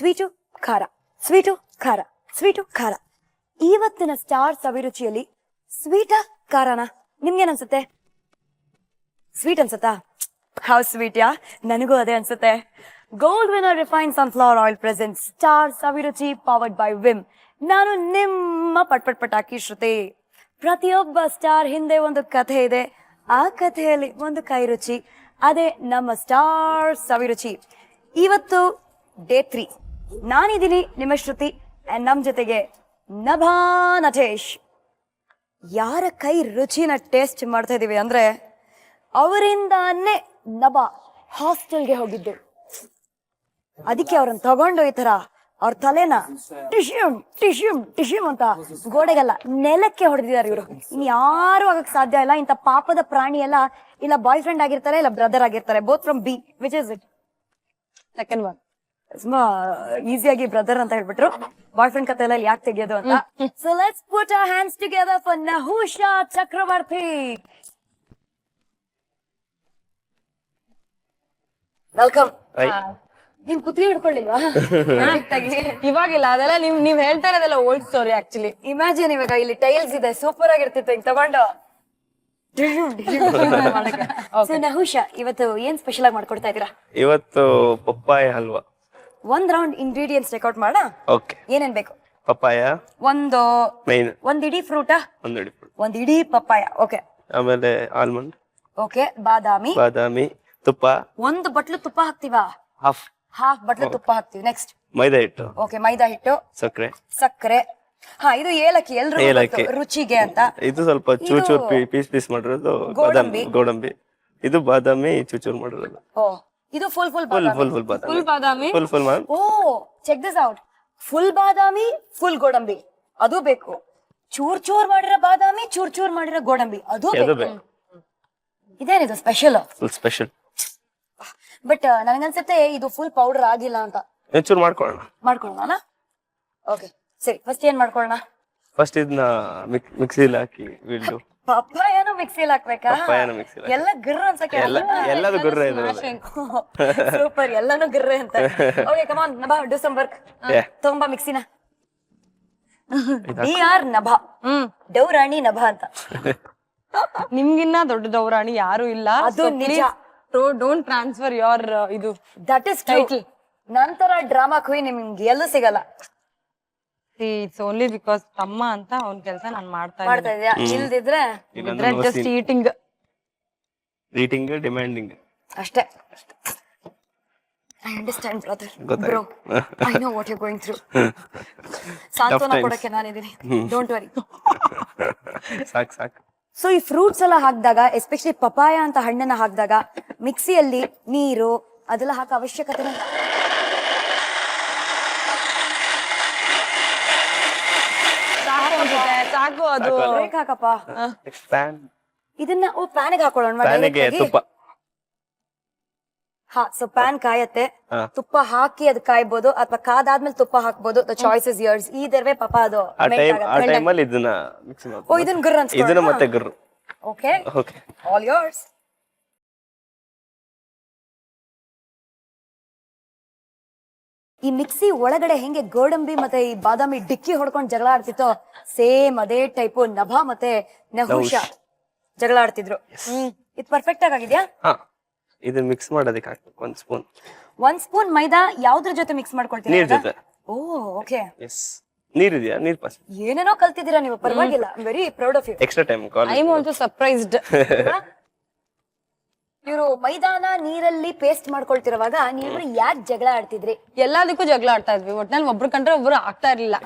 Sweet ಖಾರ, sweet ಖಾರ, sweet ಖಾರ. ಇವತ್ತಿನ ಸ್ಟಾರ್ ಸವಿರುಚಿಯಲ್ಲಿ ಸ್ವೀಟ ಖಾರನ ನಿಮ್ಗೇನ್ ಅನ್ಸುತ್ತೆ? ಸ್ವೀಟ್ ಅನ್ಸುತ್ತಾ? ಹೌ ಸ್ವೀಟ್ ಯಾ, ನನಗೂ ಅದೇ ಅನ್ಸುತ್ತೆ. Gold winner refine sunflower oil present star Saviruchi powered by Vim. ನಾನು ನಿಮ್ಮ ಪಟಾಕಿ ಶ್ರುತಿ. ಪ್ರತಿಯೊಬ್ಬ ಸ್ಟಾರ್ ಹಿಂದೆ ಒಂದು ಕಥೆ ಇದೆ. ಆ ಕಥೆಯಲ್ಲಿ ಒಂದು ಕೈ ರುಚಿ, ಅದೇ ನಮ್ಮ ಸ್ಟಾರ್ ಸವಿರುಚಿ. ಇವತ್ತು ಡೇ 3. ನಾನಿದ್ದೀನಿ ನಿಮ್ಮ ಶ್ರುತಿ, ನಮ್ ಜೊತೆಗೆ ನಭಾ ನಟೇಶ್. ಯಾರ ಕೈ ರುಚಿನ ಟೇಸ್ಟ್ ಮಾಡ್ತಾ ಇದೀವಿ ಅಂದ್ರೆ ಅವರಿಂದಾನೇ ನಭಾ ಹಾಸ್ಟೆಲ್ಗೆ ಹೋಗಿದ್ದು. ಅದಕ್ಕೆ ಅವ್ರನ್ನ ತಗೊಂಡು ಈ ತರ ಅವ್ರ ತಲೆನ ಟಿಶ್ಯೂಮ್ ಟಿಶ್ಯೂಮ್ ಟಿಶ್ಯೂಮ್ ಅಂತ ಗೋಡೆಗೆಲ್ಲ ನೆಲಕ್ಕೆ ಹೊಡೆದಿದ್ದಾರೆ ಇವರು. ಇನ್ ಯಾರು ಆಗಕ್ ಸಾಧ್ಯ ಇಲ್ಲ. ಇಂಥ ಪಾಪದ ಪ್ರಾಣಿ ಎಲ್ಲ ಇಲ್ಲ ಬಾಯ್ ಫ್ರೆಂಡ್ ಆಗಿರ್ತಾರೆ, ಇಲ್ಲ ಬ್ರದರ್ ಆಗಿರ್ತಾರೆ. Both from B, which is it? Second one. ತುಂಬಾ ಈಸಿಯಾಗಿ ಬ್ರದರ್ ಅಂತ ಹೇಳ್ಬಿಟ್ರು. ಬಾಯ್ ಫ್ರೆಂಡ್ ಕತೆ ಎಲ್ಲ ಯಾಕೆ ತೆಗಿಯೋದು ಅಂತ. So let's put our hands together for Nahusha Chakravarthi. Welcome. ನೀವ್ ಕುತ್ತಿ ಹಿಡ್ಕೊಳ್ಳಿಲ್ವಾ? ಇವಾಗಿಲ್ಲ, ಅದೆಲ್ಲ ನೀವ್ ಹೇಳ್ತಾ ಇರೋದೆಲ್ಲ ಓಲ್ಡ್ ಸ್ಟೋರಿ ಆಕ್ಚುಲಿ. ಇಮ್ಯಾಜಿನ್ ಇವಾಗ ಇಲ್ಲಿ ಟೈಲ್ಸ್ ಇದೆ, ಸೂಪರ್ ಆಗಿರ್ತಿತ್ತು ಹಿಂಗ್ ತಗೊಂಡು. ನಹುಷಾ, ಇವತ್ತು ಏನ್ ಸ್ಪೆಷಲ್ ಆಗಿ ಮಾಡ್ಕೊಡ್ತಾ ಇದೀರಾ? ಇವತ್ತು ಪಪ್ಪಾಯ ಹಲ್ವಾ. ಒಂದ್ ರೌಂಡ್ ಇಂಗ್ರೀಡಿಯೆಂಟ್ಸ್ ಚೆಕ್ಔಟ್ ಮಾಡ. ಓಕೆ. ಏನೇನ್ ಬೇಕು? ಪಪ್ಪಾಯ ಒಂದ್ ಇಡೀ ಫ್ರೂಟಾ? ಒಂದ್ ಇಡೀ ಪಪ್ಪಾಯ. ಓಕೆ. ಆಮೇಲೆ ಆಲ್ಮಂಡ್. ಓಕೆ. ಬಾದಾಮಿ, ತುಪ್ಪ. ಒಂದು ಬಟ್ಲು ತುಪ್ಪ ಹಾಕ್ತಿವಾ? ಹಾಫ್ ಬಟ್ಲು ತುಪ್ಪ ಹಾಕ್ತಿವಿ. ನೆಕ್ಸ್ಟ್ ಮೈದಾ ಹಿಟ್ಟು. ಓಕೆ, ಮೈದಾ ಹಿಟ್ಟು, ಸಕ್ಕರೆ. ಹಾ, ಇದು ಏಲಕ್ಕಿ, ಎಲ್ರು ರುಚಿಗೆ ಅಂತ. ಇದು ಸ್ವಲ್ಪ ಚೂಚೂರ್ ಪೀಸ್ ಮಾಡಿರೋದು ಗೋಡಂಬಿ. ಇದು ಬಾದಾಮಿ ಚೂಚೂರ್ ಮಾಡಿರೋದು. ಓ, ಇದು ಫುಲ್ ಬಾದಾಮಿ. ಓ, ಚೆಕ್ ದಿಸ್ ಔಟ್. ಫುಲ್ ಬಾದಾಮಿ, ಫುಲ್ ಗೋಡಂಬಿ, ಅದು ಬೇಕು. ಚೂರ್ ಮಾಡಿರೋ ಬಾದಾಮಿ, ಚೂರ್ ಮಾಡಿರೋ ಗೋಡಂಬಿ, ಅದು ಬೇಕು. ಇದೇನಿದು ಸ್ಪೆಷಲ್? ಸ್ಪೆಷಲ್. ಬಟ್ ನನಗನ್ಸುತ್ತೆ ಇದು ಫುಲ್ ಪೌಡರ್ ಆಗಿಲ್ಲ ಅಂತ. ಚೂರ್ ಮಾಡ್ಕೊಳ್ಳೋಣ. ಓಕೆ, ಸರಿ. ಫಸ್ಟ್ ಏನ್ ಮಾಡ್ಕೊಳ್ಳೋಣ? ಫಸ್ಟ್ ಇದನ್ನ ಮಿಕ್ಸಿಲಿ ಹಾಕಿ ಪಪ್ಪಾಯನು ಮಿಕ್ಸಿಲಿ ಹಾಕ್ಬೇಕಾ? ಎಲ್ಲ ಗಿರ್ರ ಅನ್ಸಕ್ಕೆ ಎಲ್ಲದು ಗುರ್ರ ಇದೆ. ಸೂಪರ್, ಎಲ್ಲಾನು ಗಿರ್ರೆ ಅಂತ. Okay, come on Nabha, do some work. ತಗೊಂಬಾ ಮಿಕ್ಸಿನ. ಆರ್ ನಭಾ, ಡೌರಾಣಿ ನಭಾ ಅಂತ. ನಿಮ್ಗಿನ್ನ ದೊಡ್ಡ ದೌರಾಣಿ ಯಾರು ಇಲ್ಲ. ಅದು ನಿಜ. ಡೋಂಟ್ ಟ್ರಾನ್ಸ್ಫರ್ ಯೋರ್ ಇದು. That is title. ನಂತರ ಡ್ರಾಮಾ ಕ್ವೀನ್ ನಿಮ್ಗೆ ಎಲ್ಲೂ ಸಿಗಲ್ಲ. ಇಟ್ಸ್ ಓನ್ಲಿ ಬಿಕಾಸ್ ತಮ್ಮ ಅಂತ ಅವ್ನ ಕೆಲಸ ನಾನು ಮಾಡ್ತಾ ಇದೆಯಾ? ಇಲ್ದಿದ್ರೆ ಜಸ್ಟ್ ಈಟಿಂಗ್ ಡಿಮ್ಯಾಂಡಿಂಗ್ ಅಷ್ಟೇ. I understand, brother. Bro, I know what you're going through. ಸಾಂತ್ವನ ಕೊಡಕ್ಕೆ ನಾನಿದ್ದೀನಿ. Don't worry. ಸಾಕು. ಸೊ ಈ ಫ್ರೂಟ್ಸ್ ಎಲ್ಲ ಹಾಕಿದಾಗ, ಎಸ್ಪೆಷಲಿ ಪಪಾಯ ಅಂತ ಹಣ್ಣನ್ನ ಹಾಕಿದಾಗ ಮಿಕ್ಸಿಯಲ್ಲಿ ನೀರು ಅದೆಲ್ಲ ಹಾಕೋ ಅವಶ್ಯಕತೆ ಸಾಕು. ಅದು ಹಾಕಪ್ಪ. ಇದನ್ನ ಪ್ಯಾನ್ಗೆ ಹಾಕೊಳ್ಳೋಣ. ತುಪ್ಪ. ಹಾ, ಸೊ ಪ್ಯಾನ್ ಕಾಯತ್ತೆ. ತುಪ್ಪ ಹಾಕಿ ಅದು ಕಾಯ್ಬೋದು, ಅಥವಾ ಕಾದಾದ್ಮೇಲೆ ತುಪ್ಪ ಹಾಕ್ಬೋದು. The choice is yours. either way ಪಾಪ ಅದು ಇದನ್ನ ಮಿಕ್ಸ್ ಮಾಡಿ. ಓ, ಇದನ್ನ ಗುರ್ರ ಅನ್ಸ್ಕೊಳ್ಳೋಣ. ಇದನ್ನ ಮತ್ತೆ ಗುರ್ರ. Okay, all yours. ಈ ಮಿಕ್ಸಿ ಒಳಗಡೆ ಹೆಂಗೆ ಗೋಡಂಬಿ ಮತ್ತೆ ಈ ಬಾದಾಮಿ ಡಿಕ್ಕಿ ಹೊಡ್ಕೊಂಡು ಜಗಳ ಆಡ್ತಿತ್ತೋ, ಸೇಮ್ ಅದೇ ಟೈಪು ನಭಾ ಮತ್ತೆ ನಹುಷಾ ಜಗಳ ಆಡ್ತಿದ್ರು. ಇದು ಪರ್ಫೆಕ್ಟ್ ಆಗಿದ್ಯಾ? ಇದನ್ನ ಮಿಕ್ಸ್ ಮಾಡೋದಕ್ಕೆ ಹಾಕ್ಬೇಕು. ಒಂದ್ ಸ್ಪೂನ್ ಮೈದಾ ಯಾವ್ದ್ರ ಜೊತೆ ಮಿಕ್ಸ್ ಮಾಡ್ಕೊಳ್ತೀರಾ? ನೀರ್ ಜೊತೆ. ಓ, ಓಕೆ. ನೀರಿದೆಯಾ? ನೀರ್ ಪಾಸ್. ಏನೇನೋ ಕಲ್ತಿದ್ದೀರಾ ನೀವು, ಪರವಾಗಿಲ್ಲ. Very proud of you. Extra time. I am also surprised. ಇವರು ಮೈದಾನ ನೀರಲ್ಲಿ ಪೇಸ್ಟ್ ಮಾಡ್ಕೊಳ್ತಿರುವಾಗ ನೀವು ಯಾಕೆ ಜಗಳ ಆಡ್ತಿದ್ರಿ? ಎಲ್ಲದಕ್ಕೂ ಜಗಳ ಆಡ್ತಾ ಇದ್ವಿ. ಒಟ್ನಲ್ಲಿ ಒಬ್ರು ಕಂಡ್ರೆ ಒಬ್ರು ಆಗ್ತಾ ಇರ್ಲಿಲ್ಲ.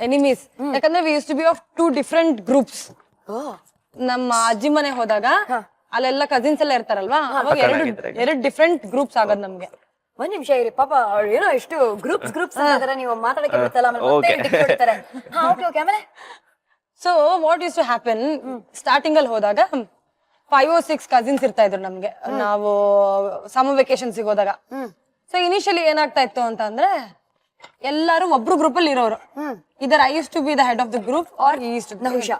ಎನಿಮೀಸ್. ಯಾಕಂದ್ರೆ we use to be of 2 different groups. ನಮ್ಮ ಅಜ್ಜಿ ಮನೆ ಹೋದಾಗ ಅಲ್ಲೆಲ್ಲ ಕಸಿನ್ಸ್ ಎಲ್ಲ ಇರ್ತಾರಲ್ವಾ, ಅವಾಗ ಎರಡು ಡಿಫ್ರೆಂಟ್ ಗ್ರೂಪ್ಸ್ ಆಗೋದ್ ನಮ್ಗೆ. ಒಂದ್ ನಿಮಿಷ ಇರಿ ಪಾಪ, ಏನೋ ಎಷ್ಟು ಗ್ರೂಪ್ಸ್ ಅಂತಾರೆ, ನೀವು ಮಾತಾಡಕ್ಕೆ ಬಿಡ್ತಲ್ಲ. So what used to happen, starting ಅಲ್ಲಿ ಹೋದಾಗ 5 or 6 ಕಸಿನ್ಸ್ ಇರ್ತಾ ಇದ್ರು ನಮ್ಗೆ. ನಾವು ಸಮ್ಮರ್ ವೆಕೇಶನ್ ಸಿಗೋದಾಗ. ಸೊ ಇನಿಷಿಯಲಿ ಏನಾಗ್ತಾ ಇತ್ತು ಅಂತ ಅಂದ್ರೆ, ಎಲ್ಲಾರು ಒಬ್ರು ಗ್ರೂಪ್ ಅಲ್ಲಿ ಇರೋರು. Either I used to be the head of the group or he used to Nahusha.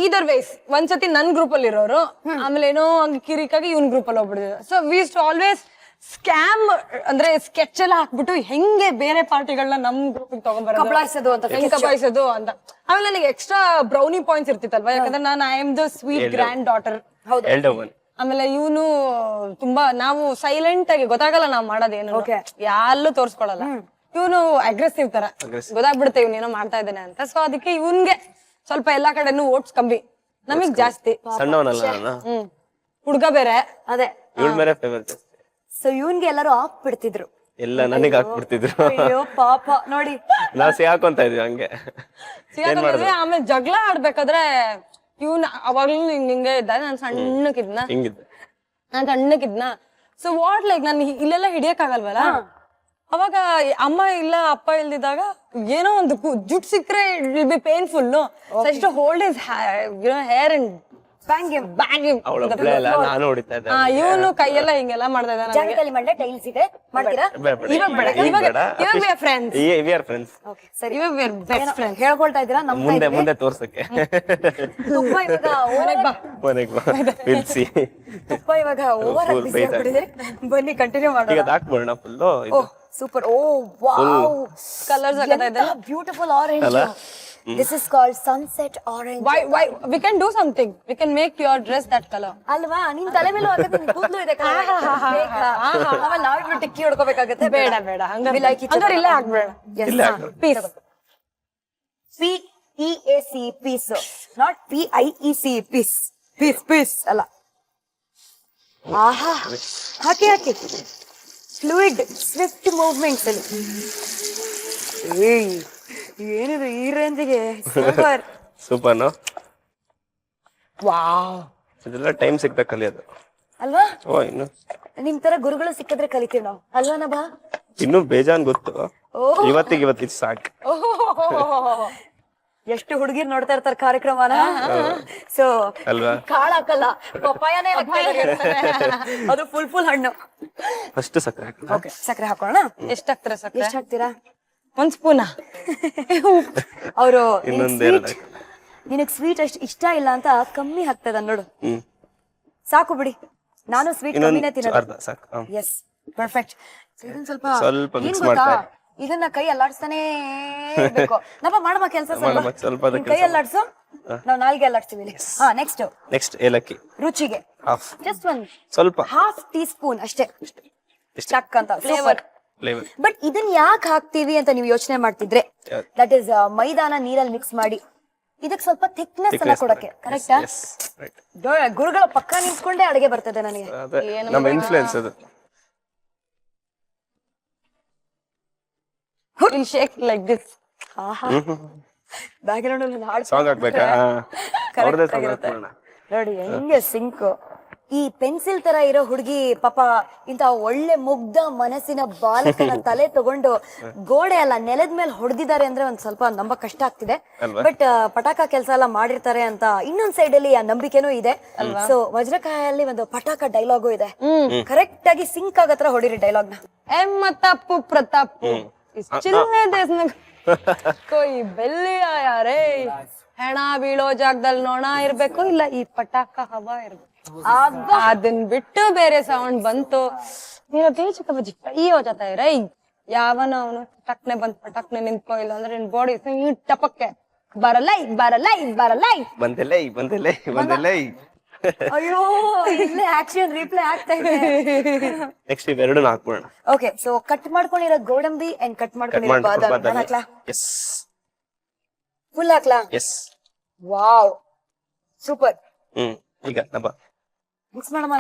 Either wise ಒಂದ್ಸತಿ ನನ್ ಗ್ರೂಪ್ ಅಲ್ಲಿ ಇರೋರು, ಆಮೇಲೆ ಏನೋ ಕಿರಿಕಾಗಿ ಇವ್ನ ಗ್ರೂಪ್ ಅಲ್ಲಿ ಹೋಗ್ಬಿಡಿದ್ರು. So we use to always scam ಅಂದ್ರೆ ಸ್ಕೆಚ್ ಎಲ್ಲ ಹಾಕ್ಬಿಟ್ಟು ಹೆಂಗೆ ಬೇರೆ ಪಾರ್ಟಿಗಳನ್ನ ನಮ್ ಗ್ರೂಪ್ ಕಬಳಾಯಿಸೋದು ಅಂತ ಹೆಂಗ್ ಕಬಾಯಿಸೋದು ಅಂತ. ಆಮೇಲೆ ನನಗೆ ಎಕ್ಸ್ಟ್ರಾ ಬ್ರೌನಿ ಪಾಯಿಂಟ್ಸ್ ಇರ್ತಿತ್ತಲ್ವಾ, ಯಾಕಂದ್ರೆ ನಾನು I am the sweet grand daughter. Elder one. ಆಮೇಲೆ ಇವನು ತುಂಬಾ, ನಾವು ಸೈಲೆಂಟ್ ಆಗಿ ಗೊತ್ತಾಗಲ್ಲ ನಾವ್ ಮಾಡೋದೇನು, ಯಾರಲ್ಲೂ ತೋರ್ಸ್ಕೊಳಲ್ಲ. ಇವನು ಅಗ್ರೆಸಿವ್ ತರ ಗೊತ್ತಾಗ್ಬಿಡುತ್ತೆ ಇವ್ನೇನೋ ಮಾಡ್ತಾ ಇದ್ದಾನೆ ಅಂತ. ಸೊ ಅದಕ್ಕೆ ಇವನ್ಗೆ ಸ್ವಲ್ಪ ಎಲ್ಲಾ ಕಡೆನೂ ಓಟ್ಸ್ ಕಮ್ಮಿ, ನಮಗ್ ಜಾಸ್ತಿ. ಸಣ್ಣವನಲ್ಲ ನಾನು. ಹುಡ್ಗ ಬೇರೆ ಅದೇ. ಇವಳ ಮೇಲೆ ಫೇವರ್ ಜಾಸ್ತಿ. ಸೊ ಇವನ್ಗೆ ಎಲ್ಲರೂ ಹಾಕ್ಬಿಡ್ತಿದ್ರು, ಎಲ್ಲ ನನಗೆ ಹಾಕ್ಬಿಡ್ತಿದ್ರು. ಅಯ್ಯೋ ಪಾಪ ನೋಡಿ. ನಾವ್ ಸಿಗಾಕೊಂತ ಇದ್ವಿ ಹಂಗೆ. ಸಿಗಾಕೊಂಡಿದ್ವಿ. ಆಮೇಲೆ ಜಗಳ ಆಡ್ಬೇಕಾದ್ರೆ ಇವ್ನ ಅವಾಗ್ಲೂ ಹಿಂಗೆ ಇದ್ದ, ನಾನ್ ಸಣ್ಣಕ್ಕಿದ್ನ ಹಿಂಗಿದ್ದೆ. ಸೊ ವಾಟ್ ಲೈಕ್ ನಾನು ಇಲ್ಲೆಲ್ಲ ಹಿಡಿಯಕ್ ಆಗಲ್ವಲ್ಲ, ಅವಾಗ ಅಮ್ಮ ಇಲ್ಲ ಅಪ್ಪ ಇಲ್ದಿದ್ದಾಗ ಏನೋ ಒಂದು ಜುಟ್ ಸಿಕ್ಕ್ರೆ it will be painful. So hold his hair and bang ಅವಳ ಒಬ್ಳೆ ಅಲ್ಲ, ನಾನು ಹೊಡಿತಾ ಇದ್ದೆ. ಇವನು ಕೈಯೆಲ್ಲ ಹಿಂಗೆಲ್ಲ ಮಾಡ್ತಾ ಇದ್ದಾನೆ. ಜಾಗದಲ್ಲಿ ಮಂಡೆ ಟೈಲ್ಸ್ ಇದೆ ಮಾಡ್ತೀರಾ? ಇವಾಗ friends, we are friends. Okay ಸರಿ. ಇವಾಗ ಬೆಸ್ಟ್ ಫ್ರೆಂಡ್ಸ್ ಹೇಳ್ಕೊಳ್ತಾ ಇದ್ದೀರಾ? ನಮ್ಮ ಮುಂದೆ ತೋರ್ಸಕ್ಕೆ. ತುಪ್ಪ ಇವಾಗ ಮನೆಗ್ ಬಾ. Will see. ತುಪ್ಪ ಇವಾಗ ಓವರ್ ಆಗಿ ಬಿಸಿ ಆಗ್ಬಿಟ್ಟಿದೆ. ಬನ್ನಿ ಕಂಟಿನ್ಯೂ ಮಾಡೋಣ. ಈಗ ಹಾಕ್ಬಿಡೋಣ ಫುಲ್. ಓಹ್ ಸೂಪರ್. ಓ ವಾವ್, ಕಲರ್ಸ್ ಆಗತ್ತೆ. Beautiful orange. This is called sunset orange. Why we can do something, we can make your dress that color. ಅಲ್ವಾ? ನಿನ್ ತಲೆ ಮೇಲೂ ಆಗತ್ತೆ, ನಿನ್ ಕೂದಲು ಇದೆ ಕಲರ್. ಆಮೇಲೆ ನಾವಿಬ್ರು ಟಿಕ್ಕಿ ಹೊಡ್ಕೋಬೇಕಾಗತ್ತೆ. ಬೇಡ ಹಂಗಾರೆ ಇಲ್ಲೇ ಹಾಕ್ಬೇಡ. Peace. PEAC peace, not PIEC piece. Piece ಅಲ್ಲ. ಆಹಾ, ಹಾಕಿ ಫ್ಲೂಯಿಡ್ ಸ್ವಿಫ್ಟ್ ಮೂವ್ಮೆಂಟ್ಸ್ ಅಲ್ಲಿ. ಏನಿದು ಈ ರೇಂಜಿಗೆ? Super no? ವಾವ್, ಇದೆಲ್ಲ ಟೈಮ್ ಸಿಕ್ತಾ ಕಲಿಯೋದು ಅಲ್ವಾ? ಓ, ಇನ್ನು ನಿಮ್ ತರ ಗುರುಗಳು ಸಿಕ್ಕಿದ್ರೆ ಕಲಿತೀವಿ ನಾವು, ಅಲ್ವಾ ನಭಾ? ಇನ್ನು ಬೇಜಾನ್ ಗೊತ್ತು. ಇವತ್ತಿಗೆ ಸಾಕು. ಎಷ್ಟು ಹುಡುಗಿರ್ ನೋಡ್ತಾ ಇರ್ತಾರೆ ಕಾರ್ಯಕ್ರಮನ. ಸೊ ಅಲ್ವಾ? ಕಾಳು ಹಾಕಲ್ಲ, ಪಪ್ಪಾಯನೇ ಅದು ಫುಲ್ ಹಣ್ಣು. ಫಸ್ಟ್ ಸಕ್ಕರೆ. ಓಕೆ, ಸಕ್ಕರೆ ಹಾಕೋಣ. ಎಷ್ಟು ಹಾಕ್ತೀರಾ ಸಕ್ಕರೆ? ಎಷ್ಟು ಹಾಕ್ತೀರಾ? 1 ಸ್ಪೂನ್. ಅವರು ಇನ್ನೊಂದೆರಡು. ನಿನಗ್ ಸ್ವೀಟ್ ಅಷ್ಟು ಇಷ್ಟ ಇಲ್ಲ ಅಂತ ಕಮ್ಮಿ ಹಾಕ್ತದ ನೋಡು. ಸಾಕು ಬಿಡಿ, ನಾನು ಸ್ವೀಟ್ ಕಮ್ಮಿನೇ ತಿನ್ನೋದು. ಅರ್ಧ ಸಾಕು. Yes, perfect. ಇದನ್ನ ಸ್ವಲ್ಪ ಮಿಕ್ಸ್ ಮಾಡ್ತಾ ಇದನ್ನ ಕೈ ಅಲ್ಲಾಡ್ಸ್ತಾನೆ ಬೇಕು. ನಮ್ಮ ಮಾಡಮ್ಮ ಕೆಲಸ ಸ್ವಲ್ಪ ಕೈ ಅಲ್ಲಾಡ್ಸು, ನಾವು ನಾಲ್ಗೆ ಅಲ್ಲಾಡ್ಸ್ತೀವಿ ಇಲ್ಲಿ. ಹಾ, ನೆಕ್ಸ್ಟ್ ಏಲಕ್ಕಿ ರುಚಿಗೆ ಹಾಫ್, ಜಸ್ಟ್ ಸ್ವಲ್ಪ ಹಾಫ್ ಟೀ ಸ್ಪೂನ್ ಅಷ್ಟೇ. ಚಕ್ ಅಂತ ಫ್ಲೇವರ್. ಬಟ್ ಇದನ್ನ ಯಾಕೆ ಹಾಕ್ತಿವಿ ಅಂತ ನೀವು ಯೋಚನೆ ಮಾಡ್ತಿದ್ರೆ, ದಟ್ ಇಸ್ ಮೈದಾನ ನೀರಲ್ಲಿ ಮಿಕ್ಸ್ ಮಾಡಿ ಇದಕ್ಕೆ ಸ್ವಲ್ಪ ಥಿಕ್ನೆಸ್ ಅನ್ನ ಕೊಡಕ್ಕೆ. ಕರೆಕ್ಟಾ? ಗುರುಗಳ ಪಕ್ಕ ನಿಂತ್ಕೊಂಡೇ ಅಡಿಗೆ ಬರ್ತದೆ ನನಗೆ. ನಮ್ಮ ಇನ್ಫ್ಲುಯೆನ್ಸ್ ಅದು. We'll shake like this. Back ground ಅಲ್ಲಿ ಹಾಡು ಸಾಂಗ್ ಹಾಕ್ಬೇಕಾ? ಅವ್ರದೇ ಸಾಂಗ್ ಹಾಕೋಣ ನೋಡಿ ಹೆಂಗೆ ಸಿಂಕ್. ಈ ಪೆನ್ಸಿಲ್ ತರ ಇರೋ ಹುಡುಗಿ ಪಾಪ ಇಂತ ಒಳ್ಳೆ ಮುಗ್ಧ ಮನಸ್ಸಿನ ಬಾಲಕನ ತಲೆ ತಗೊಂಡು ಗೋಡೆ ಅಲ್ಲ ನೆಲದ ಮೇಲೆ ಹೊಡೆದಿದ್ದಾರೆ ಅಂದ್ರೆ ಒಂದ್ ಸ್ವಲ್ಪ ನಂಬಕ್ ಕಷ್ಟ ಆಗ್ತಿದೆ. ಬಟ್ ಪಟಾಕ ಕೆಲಸ ಎಲ್ಲ ಮಾಡಿರ್ತಾರೆ ಅಂತ ಇನ್ನೊಂದ್ ಸೈಡ್ ಅಲ್ಲಿ ಆ ನಂಬಿಕೆನೂ ಇದೆ. ಸೊ ವಜ್ರಕಾಯಲ್ಲಿ ಒಂದು ಪಟಾಕ ಡೈಲಾಗು ಇದೆ. ಕರೆಕ್ಟ್ ಆಗಿ ಸಿಂಕ್ ಆಗತ್ರ ಹೊಡಿರಿ ಡೈಲಾಗ್ ನ. ತಪ್ಪು ಪ್ರತಾಪು ಚಿಲ್ನೆ ದೇಶನ ಕೊಯ್ ಬೆಲ್ಲಿ ಯಾರೇ, ಹೆಣ ಬೀಳೋ ಜಾಗದಲ್ಲಿ ನೋಣ ಇರ್ಬೇಕು, ಇಲ್ಲ ಈ ಪಟಾಕ ಹವಾ ಇರ್ಬೇಕು. ಅದನ್ ಬಿಟ್ಟು ಬೇರೆ ಸೌಂಡ್ ಬಂತು, ನೀನು ಬೇಜಕ ಬಜ್ಜಿ ಕೈ ಹೋಜಾತ ರೈ, ಯಾವನ ಅವನು ಟಕ್ನೆ ಬಂದ್ ಪಟಾಕ್ನೆ ನಿಂತ್ಕೋ, ಇಲ್ಲ ಅಂದ್ರೆ ನಿನ್ ಬಾಡಿ ಟಪಕ್ಕೆ ಬರಲೈ. ಬಂದೆಲೆ. ಅಯ್ಯೋ, ಇಲ್ಲೇ ಆಕ್ಷನ್ ರೀಪ್ಲೇ ಆಗ್ತಾ ಇದೆ. ನೆಕ್ಸ್ಟ್ ಇವೆರಡನ್ನ ಹಾಕ್ಬೋಣ. ಓಕೆ, ಸೊ ಕಟ್ ಮಾಡ್ಕೊಂಡಿರೋ ಗೋಡಂಬಿ ಅಂಡ್ ಕಟ್ ಮಾಡ್ಕೊಂಡಿರೋ ಬಾದಾಮಿ ಹಾಕ್ಲಾ? ಎಸ್. ಫುಲ್ ಹಾಕ್ಲಾ? ಎಸ್. Wow, super. ಈಗ ನಬ ಮಿಕ್ಸ್ ಮಾಡಮ್ಮ.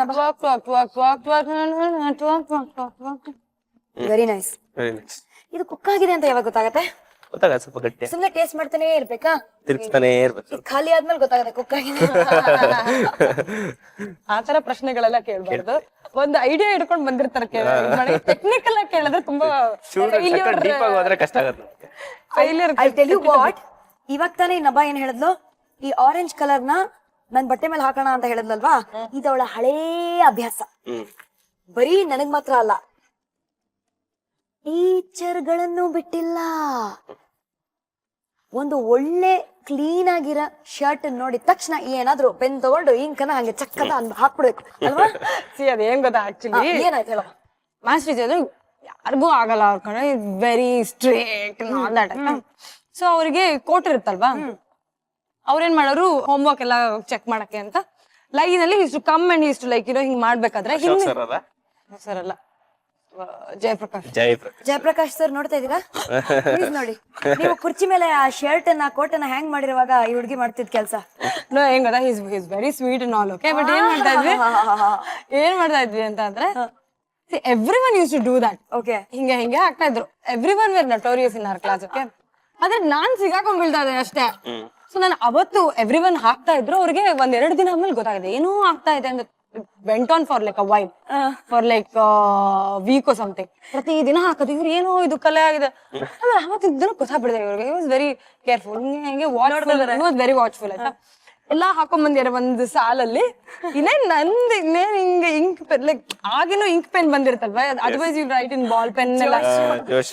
Very nice. ಇದು ಕುಕ್ ಆಗಿದೆ ಅಂತ ಯಾವಾಗ ಗೊತ್ತಾಗತ್ತೆ? ಗೊತ್ತಾಗತ್ತೆ, ಸ್ವಲ್ಪ ಗಟ್ಟಿ. ಸುಮ್ನೆ ಟೇಸ್ಟ್ ಮಾಡ್ತಾನೆ ಇರ್ಬೇಕಾ? ತಿರ್ಗಿಸ್ತಾನೆ ಇರ್ಬೇಕು. ಖಾಲಿ ಆದ್ಮೇಲೆ ಗೊತ್ತಾಗತ್ತೆ ಕುಕ್ ಆಗಿದೆ. ಆತರ ಪ್ರಶ್ನೆಗಳೆಲ್ಲ ಕೇಳ್ಬಾರ್ದು. ಒಂದು ಐಡಿಯಾ ಹಿಡ್ಕೊಂಡ್ ಬಂದಿರ್ತಾರೆ, ಟೆಕ್ನಿಕಲ್ ಆಗಿ ಕೇಳಿದ್ರೆ ತುಂಬಾ ಡೀಪ್ ಆಗಿ ಹೋದ್ರೆ ಕಷ್ಟ ಆಗುತ್ತೆ. ಐ ಟೆಲ್ ಯು ವಾಟ್, ಇವಾಗ ತಾನೇ ನಬಾ ಏನ್ ಹೇಳಿದ್ಲು, ಈ ಆರೆಂಜ್ ಕಲರ್ ನ ನನ್ ಬಟ್ಟೆ ಮೇಲೆ ಹಾಕೋಣ ಅಂತ ಹೇಳಿದ್ಲಲ್ವಾ, ಇದವಳ ಹಳೇ ಅಭ್ಯಾಸ. ಬರೀ ನನಗ್ ಮಾತ್ರ ಅಲ್ಲ, ಟೀಚರ್ಗಳನ್ನು ಬಿಟ್ಟಿಲ್ಲ. ಒಂದು ಒಳ್ಳೆ ಕ್ಲೀನ್ ಆಗಿರೋ ಶರ್ಟ್ ನೋಡಿದ ತಕ್ಷಣ ಏನಾದ್ರು ಪೆನ್ ತಗೊಂಡು ಇಂಕನ ಹಂಗೆ ಚಕ್ಕದ ಹಾಕ್ಬಿಡ್ಬೇಕು ಅಲ್ವಾ? ಅದೇನ್ ಗೊತ್ತಾ, ಆಕ್ಚುಲಿ ಏನಾಯ್ತು ಹೇಳ. ಮ್ಯಾಥ್ಸ್ ಟೀಚರ್ ಯಾರಿಗೂ ಆಗಲ್ಲ ಅವ್ರ ಕಡೆ ವೆರಿ ಸ್ಟ್ರಿಕ್ಟ್ ದಟ್. ಸೊ ಅವರಿಗೆ ಕೋಟ್ ಇರುತ್ತಲ್ವಾ, ಅವ್ರೇನ್ ಮಾಡೋರು ಹೋಮ್ವರ್ಕ್ ಎಲ್ಲ ಚೆಕ್ ಮಾಡಕ್ಕೆ ಅಂತ ಲೈನ್ ಅಲ್ಲಿ ಇಷ್ಟು ಕಮ್ ಅಂಡ್ ಇಷ್ಟು ಲೈಕ್ ಹಿಂಗ್ ಮಾಡ್ಬೇಕಾದ್ರೆ ಹಿಂಗ್ ಸರ್ ಅಲ್ಲ ಜಯಪ್ರಕಾಶ್ ಜಯಪ್ರಕಾಶ್ ಸರ್ ನೋಡ್ತಾ ಇದೀರಾ? Please ನೋಡಿ, ನೀವು ಕುರ್ಚಿ ಮೇಲೆ ಆ ಶರ್ಟ್ ಅನ್ನ ಕೋಟ್ ಅನ್ನ ಹ್ಯಾಂಗ್ ಮಾಡಿರುವಾಗ ಈ ಹುಡುಗಿ ಮಾಡ್ತಿದ್ ಕೆಲಸ. ನೋ ಹೆಂಗ್ ಗೊತ್ತಾ, is very sweet and all okay, but ಏನ್ ಮಾಡ್ತಾ ಇದ್ವಿ ಅಂತ ಅಂದ್ರೆ everyone use to do that. Okay, ಹಿಂಗೆ ಆಗ್ತಾ ಇದ್ರು. Everyone were notorious in our class. Okay, ಆದ್ರೆ ನಾನ್ ಸಿಗಾಕೊಂಡ್ ಬೀಳ್ತಾ ಇದ್ದೆ ಅಷ್ಟೇ. ಸೊ ನಾನು ಅವತ್ತು ಎವ್ರಿ ಒನ್ ಹಾಕ್ತಾ ಇದ್ರು, ಅವ್ರಿಗೆ 1-2 ದಿನ ಆದ್ಮೇಲೆ ಗೊತ್ತಾಗಿದೆ ಏನೋ ಆಗ್ತಾ ಇದೆ ಅಂತ. Went on for like a while, for like week or something. ಪ್ರತಿ ದಿನ ಹಾಕೋದು ಇವ್ರು ಏನೋ ಇದು ಕಲೆ ಆಗಿದೆ. ಆಮೇಲೆ ಅವತ್ತಿದ್ದನು ಗೊತ್ತಾಗ್ಬಿಡಿದೆ ಇವ್ರಿಗೆ. ವಾಸ್ ವೆರಿ ಕೇರ್ಫುಲ್, ಹಿಂಗೆ ವಾಚ್ಫುಲ್, ವೆರಿ ವಾಚ್ಫುಲ್ ಆಯ್ತಾ. ಎಲ್ಲಾ ಹಾಕೊಂಡ್ ಬಂದಿರ ಒಂದು ಸಾಲಲ್ಲಿ. ಇನ್ನೇನ್ ಹಿಂಗೆ ಇಂಕ್ ಪೆನ್, ಲೈಕ್ ಆಗಿನೂ ಇಂಕ್ ಪೆನ್ ಬಂದಿರುತ್ತಲ್ವಾ, otherwise you write in ball pen ಎಲ್ಲ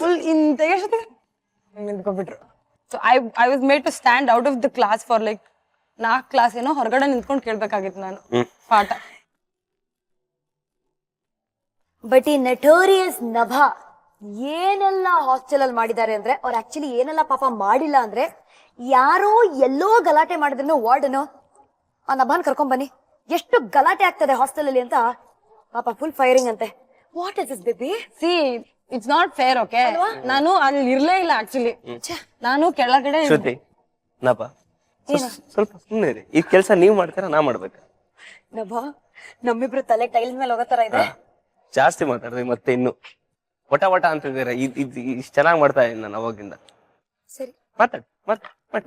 ಫುಲ್ ಇನ್ ತೆಗೆಷ್ಟೊತ್ತಿಗೆ ನಿಂತ್ಕೊಂಡ್ಬಿಟ್ರು. So I was made to stand out of the class for like 4 class ಏನೋ ಹೊರಗಡೆ ನಿಂತ್ಕೊಂಡು ಕೇಳ್ಬೇಕಾಗಿತ್ತು ನಾನು ಪಾಠ. ಬಟ್ ಈ ನಟೋರಿಯಸ್ ನಭ ಏನೆಲ್ಲ ಹಾಸ್ಟೆಲ್ ಅಲ್ಲಿ ಮಾಡಿದ್ದಾರೆ ಅಂದ್ರೆ, ಅವ್ರು ಆಕ್ಚುಲಿ ಏನೆಲ್ಲ ಪಾಪ ಮಾಡಿಲ್ಲ ಅಂದ್ರೆ, ಯಾರೋ ಎಲ್ಲೋ ಗಲಾಟೆ ಮಾಡಿದ್ರು ವಾರ್ಡನು ಆ ನಭಾನ್ ಕರ್ಕೊಂಡ್ ಬನ್ನಿ, ಎಷ್ಟು ಗಲಾಟೆ ಆಗ್ತದೆ ಹಾಸ್ಟೆಲ್ ಅಲ್ಲಿ ಅಂತ ಪಾಪ ಫುಲ್ ಫೈರಿಂಗ್ ಅಂತೆ. What is this baby? C it's not fair. Okay, ನಾನು ಅಲ್ಲಿ ಇರ್ಲೇ ಇಲ್ಲ ಆಕ್ಚುಲಿ. ನಾನು ಕೆಳಗಡೆ ಶ್ರುತಿ ನಭ ಸ್ವಲ್ಪ ಸುಮ್ಮನೆ ಇರಿ. ಈ ಕೆಲಸ ನೀವ್ ಮಾಡ್ತೀರಾ ನಾ ಮಾಡ್ಬೇಕು? ನಭ ನಮ್ಮಿಬ್ರು ತಲೆ ಟೈಲ್ಸ್ ಮೇಲೆ ಹೋಗೋ ತರ ಇದೆ. ಜಾಸ್ತಿ ಮಾತಾಡ್ರಿ ಮತ್ತೆ ಇನ್ನು ವಟ ವಟ ಅಂತಿದ್ದೀರಾ. ಇಷ್ಟು ಚೆನ್ನಾಗಿ ಮಾಡ್ತಾ ಇದ್ದೀನಿ ನಾನು ಅವಾಗಿಂದ. ಸರಿ, ಮಾತಾಡಿ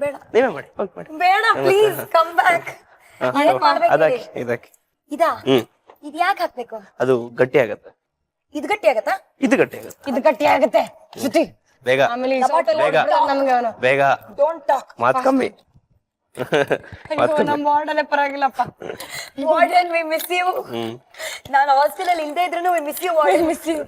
ಬೇಡ. ನೀವೇ ಮಾಡಿ, ಹೋಗಿ ಮಾಡಿ. ಬೇಡ ಪ್ಲೀಸ್ ಕಮ್ ಬ್ಯಾಕ್. ಅದಕ್ಕೆ ಇದಕ್ಕೆ ಇದಾ ಇದ್ ಯಾಕೆ ಹಾಕ್ಬೇಕು? ಅದು ಗಟ್ಟಿ ಆಗತ್ತೆ. ಇದು ಗಟ್ಟಿ ಆಗತ್ತಾ? ಇದು ಗಟ್ಟಿ ಆಗತ್ತೆ. ಇದು ಗಟ್ಟಿ ಆಗುತ್ತೆ ಶ್ರುತಿ. ಬೇಗ ಆಮೇಲೆ ಈ ಸೌಟ್ ಎಲ್ಲ ಬೇಗ ನಮ್ಗೆ ಅವನು ಬೇಗ ಡೋಂಟ್ ಟಾಕ್. ಮಾತ್ ಕಮ್ಮಿ. ನಮ್ಮ ವಾರ್ಡಲ್ಲೇ ಪರವಾಗಿಲ್ಲಪ್ಪ. Warden we miss you. ನಾನು ಹಾಸ್ಟೆಲ್ ಅಲ್ಲಿ ಇಲ್ಲದೆ ಇದ್ರೂ we miss you warden. Miss you.